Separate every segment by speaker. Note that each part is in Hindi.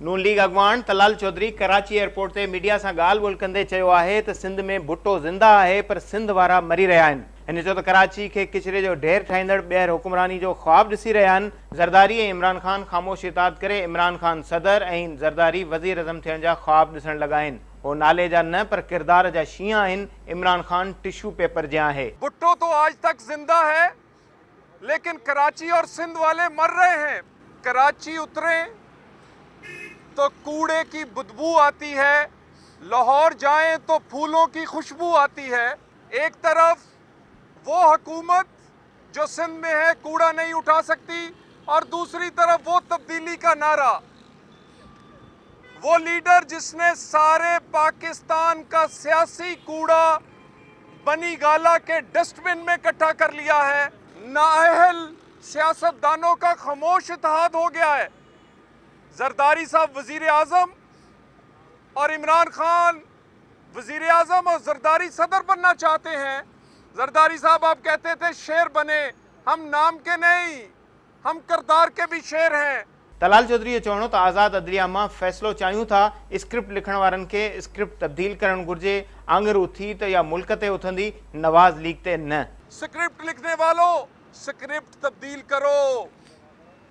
Speaker 1: नून लीग अॻवान तलाल चौधरी कराची एयरपोर्ट ते मीडिया सां ॻाल्हि ॿोल कंदे चयो आहे त सिंध में भुट्टो ज़िंदा आहे पर सिंध वारा मरी रहिया आहिनि। हिन चयो त कराची खे किचिरे जो ढेर ठाहींदड़ ॿीहर हुकुमरानी जो ख़्वाब ॾिसी रहिया आहिनि। ज़रदारी ऐं इमरान ख़ान ख़ामोश इताद करे इमरान ख़ान सदर ऐं ज़रदारी वज़ीर अज़म थियण जा ख़्वाब ॾिसण लॻा आहिनि। हो नाले जा न पर किरदार जा शींहं आहिनि। इमरान ख़ान टिश्यू पेपर जियां आहे।
Speaker 2: भुट्टो तो आज तक जिंदा है, लेकिन कराची और सिंध वाले मर रहे हैं। कराची उतरे तो कूड़े की बदबू आती है, लाहौर जाएं तो फूलों की खुशबू आती है। एक तरफ वो हुकूमत जो सिंध में है कूड़ा नहीं उठा सकती, और दूसरी तरफ वो तब्दीली का नारा, वो लीडर जिसने सारे पाकिस्तान का सियासी कूड़ा बनी गाला के डस्टबिन में इकट्ठा कर लिया है। नाअहल सियासतदानों का खामोश इत्तेहाद हो गया है। जरदारी साहब वजीर आजम और इमरान खान वजीर आजम और जरदारी सदर बनना चाहते हैं। जरदारी साहब आप कहते थे शेर बने, हम नाम के नहीं, हम किरदार के भी शेर हैं।
Speaker 1: तलाल चौधरी चवणो त आज़ाद अदलिया मां फ़ैसिलो चाहियूं था। स्क्रिप्ट लिखण वारनि खे स्क्रिप्ट तब्दील करणु घुर्जे। आंगर उथी त या मुल्क ते उथंदी, नवाज़ लीग ते न।
Speaker 2: स्क्रिप्ट लिखने वालों, स्क्रिप्ट तब्दील करो।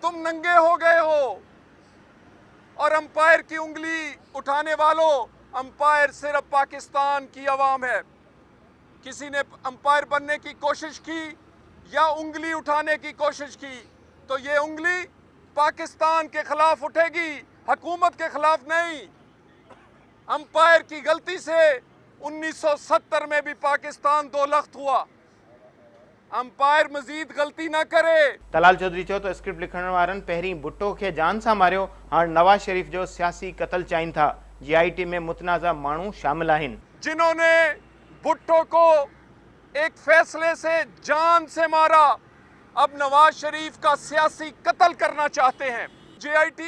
Speaker 2: तुम नंगे हो गए हो, और अंपायर की उंगली उठाने वालों, अंपायर सिर्फ पाकिस्तान की आवाम है। किसी ने अंपायर बनने की कोशिश की या उंगली उठाने की कोशिश की तो ये उंगली पाकिस्तान के खिलाफ उठेगी, हुकूमत के खिलाफ नहीं। अंपायर की गलती से 1970 में भी पाकिस्तान दो लख्त हुआ। अंपायर मजीद गलती न करे।
Speaker 1: तलाल चौधरी चयो त स्क्रिप्ट लिखण वारनि पहिरीं भुट्टो खे जान सां मारियो, हाणे नवाज शरीफ जो सियासी कत्ल चाहिनि था। GIT में मुतनाज़ा माण्हू शामिल आहिनि।
Speaker 2: जिन्होंने भुट्टो को एक फैसले से जान से मारा, अब नवाज शरीफ का सियासी कत्ल करना चाहते हैं। GIT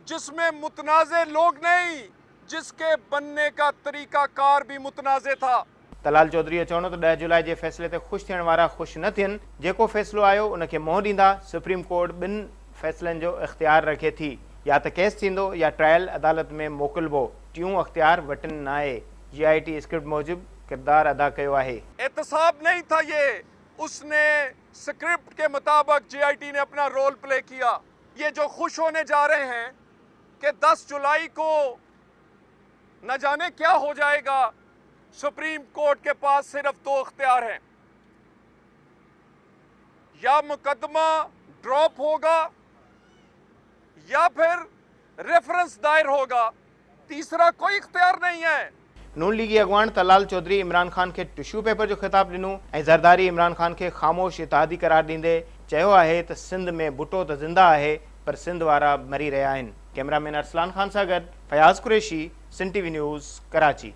Speaker 2: जिसमें मुतनाज़े लोग नहीं, जिसके बनने का तरीका कार भी मुतनाज़े था।
Speaker 1: तलाल चौधरी चवणो त 10 जुलाई जे फ़ैसिले ते ख़ुशि थियण वारा ख़ुशि न थियनि। जेको फ़ैसिलो आयो उनखे मोहर ॾींदा। सुप्रीम कोर्ट ॿिनि फ़ैसिलनि जो इख़्तियार रखे थी, या त केस थींदो या ट्रायल अदालत में मोकिलिबो। टियों अख़्तियार वटि न आहे। GIT स्क्रिप्ट मूजिब किरदार अदा कयो आहे।
Speaker 2: एहतसाब नहीं था ये, उसने स्क्रिप्ट के मुताबिक GIT ने अपना रोल प्ले किया। ये जो खुश होने जा रहे हैं कि 10 जुलाई को न जाने क्या हो जाएगा, सुप्रीम कोर्ट के पास सिर्फ 2 इख्तियार हैं। या मुकदमा ड्रॉप होगा या फिर रेफरेंस दायर होगा, तीसरा कोई इख्तियार नहीं है।
Speaker 1: नून लीगी अॻवान तलाल चौधरी इमरान ख़ान खे टिश्यू पेपर जो ख़िताब ॾिनो ऐं ज़रदारी इमरान ख़ान खे ख़ामोश इत्तेहादी करार ॾींदे चयो आहे त सिंध में भुट्टो त ज़िंदा आहे पर सिंध वारा मरी रहिया आहिनि। कैमरामैन अरसलान ख़ान सां गॾु फयाज़ कुरैशी, सिंध TV न्यूज़, कराची।